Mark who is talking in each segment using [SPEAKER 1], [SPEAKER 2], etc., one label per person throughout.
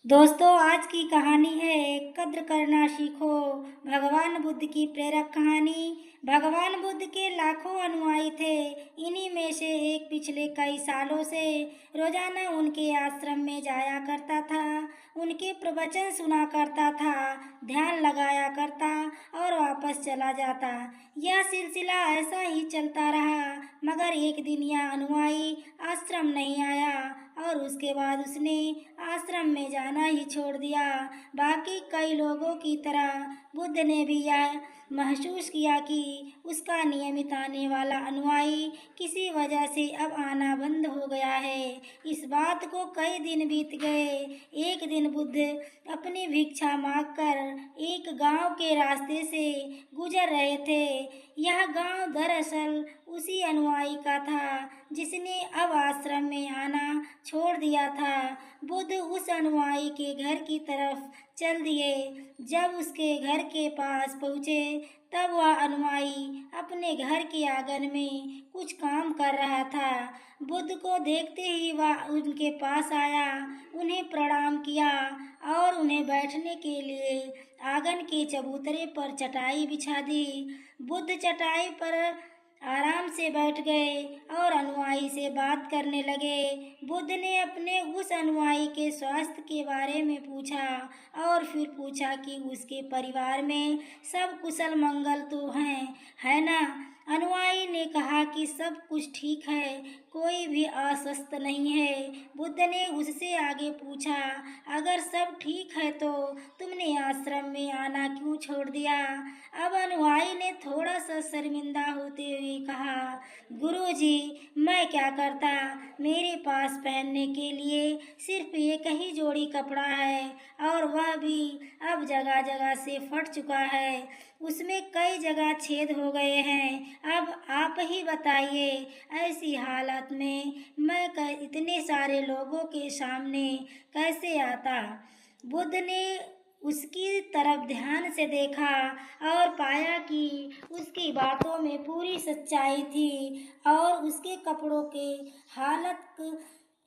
[SPEAKER 1] दोस्तों, आज की कहानी है कद्र करना सीखो। भगवान बुद्ध की प्रेरक कहानी। भगवान बुद्ध के लाखों अनुयायी थे। इन्हीं में से एक पिछले कई सालों से रोजाना उनके आश्रम में जाया करता था, उनके प्रवचन सुना करता था, ध्यान लगाया करता और वापस चला जाता। यह सिलसिला ऐसा ही चलता रहा, मगर एक दिन यह अनुयायी आश्रम नहीं आया और उसके बाद उसने आश्रम में जाना ही छोड़ दिया। बाकी कई लोगों की तरह बुद्ध ने भी यह महसूस किया कि उसका नियमित आने वाला अनुयायी किसी वजह से अब आना बंद हो गया है। इस बात को कई दिन बीत गए। एक दिन बुद्ध अपनी भिक्षा मांगकर एक गांव के रास्ते से गुजर रहे थे। यह गांव दरअसल उसी अनुयायी का था जिसने अब आश्रम में आना छोड़ दिया था। बुद्ध उस अनुयायी के घर की तरफ चल दिए। जब उसके घर के पास पहुँचे तब वह अनुयायी अपने घर के आंगन में कुछ काम कर रहा था। बुद्ध को देखते ही वह उनके पास आया, उन्हें प्रणाम किया और उन्हें बैठने के लिए आंगन के चबूतरे पर चटाई बिछा दी। बुद्ध चटाई पर आराम से बैठ गए और अनुयायी से बात करने लगे। बुद्ध ने अपने उस अनुयायी के स्वास्थ्य के बारे में पूछा और फिर पूछा कि उसके परिवार में सब कुशल मंगल तो है ना। अनुयायी ने कहा कि सब कुछ ठीक है, कोई भी अस्वस्थ नहीं है। बुद्ध ने उससे आगे पूछा, अगर सब ठीक है तो तुमने आश्रम में आना क्यों छोड़ दिया। अब अनुयायी ने थोड़ा सा शर्मिंदा होते हुए कहा, गुरुजी, मैं क्या करता, मेरे पास पहनने के लिए सिर्फ एक ही जोड़ी कपड़ा है और वह भी अब जगह जगह से फट चुका है, उसमें कई जगह छेद हो गए हैं। अब आप ही बताइए, ऐसी हालत में मैं इतने सारे लोगों के सामने कैसे आता। बुद्ध ने उसकी तरफ ध्यान से देखा और पाया कि उसकी बातों में पूरी सच्चाई थी और उसके कपड़ों की हालत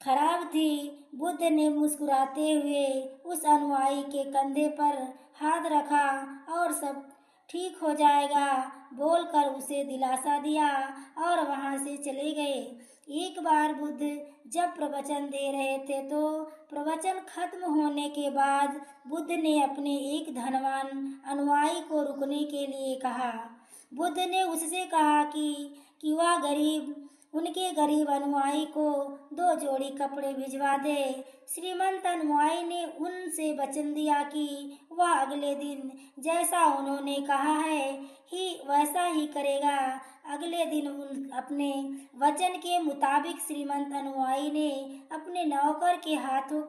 [SPEAKER 1] खराब थी। बुद्ध ने मुस्कुराते हुए उस अनुयायी के कंधे पर हाथ रखा और सब ठीक हो जाएगा बोलकर उसे दिलासा दिया और वहां से चले गए। एक बार बुद्ध जब प्रवचन दे रहे थे तो प्रवचन खत्म होने के बाद बुद्ध ने अपने एक धनवान अनुयायी को रुकने के लिए कहा। बुद्ध ने उससे कहा कि वह उनके गरीब अनुयायी को 2 जोड़ी कपड़े भिजवा दे। श्रीमंत अनुयायी ने उनसे वचन दिया कि वह अगले दिन जैसा उन्होंने कहा है ही वैसा ही करेगा। अगले दिन अपने वचन के मुताबिक श्रीमंत अनुयायी ने अपने नौकर के हाथों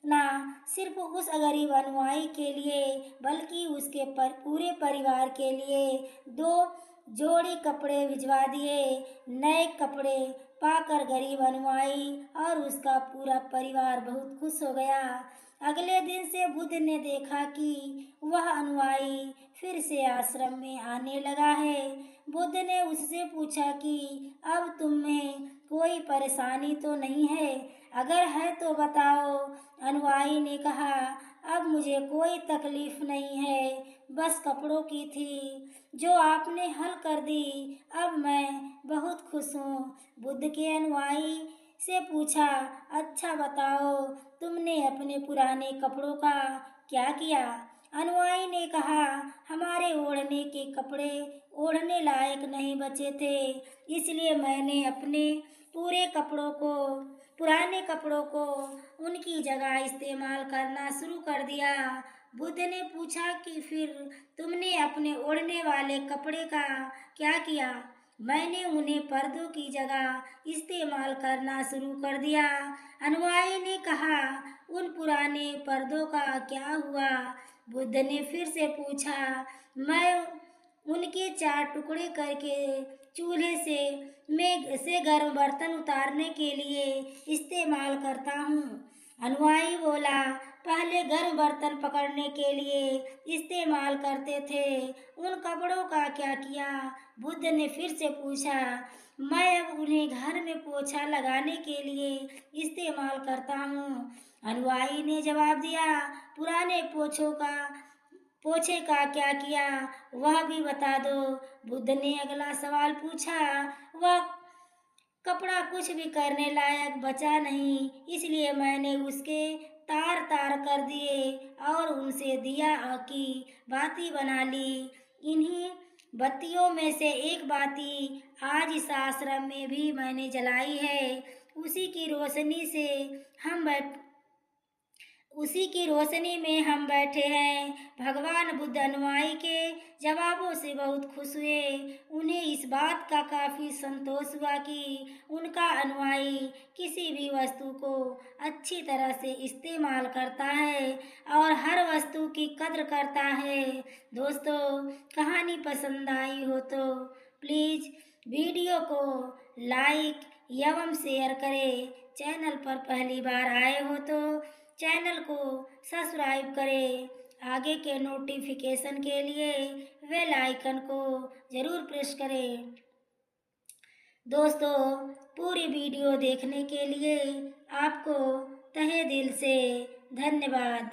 [SPEAKER 1] न सिर्फ उस गरीब अनुयायी के लिए बल्कि उसके पूरे परिवार के लिए 2 जोड़ी कपड़े भिजवा दिए। नए कपड़े पाकर गरीब अनुयायी और उसका पूरा परिवार बहुत खुश हो गया। अगले दिन से बुद्ध ने देखा कि वह अनुयायी फिर से आश्रम में आने लगा है। बुद्ध ने उससे पूछा कि अब तुम्हें कोई परेशानी तो नहीं है, अगर है तो बताओ। अनुयायी ने कहा, अब मुझे कोई तकलीफ नहीं है, बस कपड़ों की थी जो आपने हल कर दी। अब मैं बहुत खुश हूँ। बुद्ध के अनुयायी से पूछा, अच्छा बताओ, तुमने अपने पुराने कपड़ों का क्या किया। अनुयायी ने कहा, हमारे ओढ़ने के कपड़े ओढ़ने लायक नहीं बचे थे, इसलिए मैंने अपने पुराने कपड़ों को उनकी जगह इस्तेमाल करना शुरू कर दिया। बुद्ध ने पूछा कि फिर तुमने अपने ओढ़ने वाले कपड़े का क्या किया। मैंने उन्हें पर्दों की जगह इस्तेमाल करना शुरू कर दिया। अनुयायी ने कहा, उन पुराने पर्दों का क्या हुआ। बुद्ध ने फिर से पूछा, मैं उनके 4 टुकड़े करके चूल्हे से गर्म बर्तन उतारने के लिए इस्तेमाल करता हूँ। अनुयायी बोला, पहले गर्म बर्तन पकड़ने के लिए इस्तेमाल करते थे, उन कपड़ों का क्या किया? बुद्ध ने फिर से पूछा। मैं अब उन्हें घर में पोछा लगाने के लिए इस्तेमाल करता हूँ। अनुयायी ने जवाब दिया, पुराने पोछे का क्या किया? वह भी बता दो। बुद्ध ने अगला सवाल पूछा। वह कपड़ा कुछ भी करने लायक बचा नहीं, इसलिए मैंने उसके तार तार कर दिए और उनसे दिया की बाती बना ली। इन्हीं बत्तियों में से एक बाती आज इस आश्रम में भी मैंने जलाई है। उसी की रोशनी से हम बैठ उसी की रोशनी में हम बैठे हैं। भगवान बुद्ध अनुयायी के जवाबों से बहुत खुश हुए। उन्हें इस बात का काफी संतोष हुआ कि उनका अनुयायी किसी भी वस्तु को अच्छी तरह से इस्तेमाल करता है और हर वस्तु की कद्र करता है। दोस्तों, कहानी पसंद आई हो तो प्लीज़ वीडियो को लाइक एवं शेयर करें। चैनल पर पहली बार आए हो तो चैनल को सब्सक्राइब करें। आगे के नोटिफिकेशन के लिए बेल आइकन को ज़रूर प्रेस करें। दोस्तों, पूरी वीडियो देखने के लिए आपको तहे दिल से धन्यवाद।